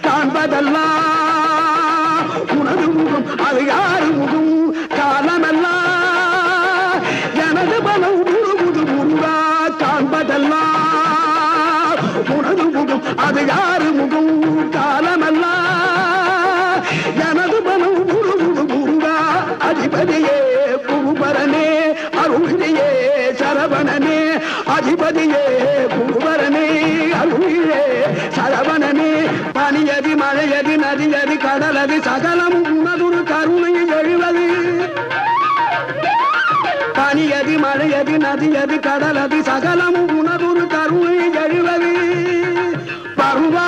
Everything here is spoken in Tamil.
காண்பதெல்லாம் உனது முகம் அது யாரு முகம் காலமெல்லாம் எனது பலம் முழுமுது முருகா காண்பதெல்லாம் உனது முகம் அது யாரு முகம் காலமெல்லாம் எனது பலம் முழுமுது முருகா அதிபதியே குருபரனே அருளியே சரவணனே அதிபதியே குருபரனே அருளியே சரவணனே பனியதி மழையதி நதியதி கடலது சகலம் உனதுரு கருணையில் எழுவது பனியதி மழையதி நதியதி கடலது சகலம் உனதுரு கருணையில் எழுவது பருவா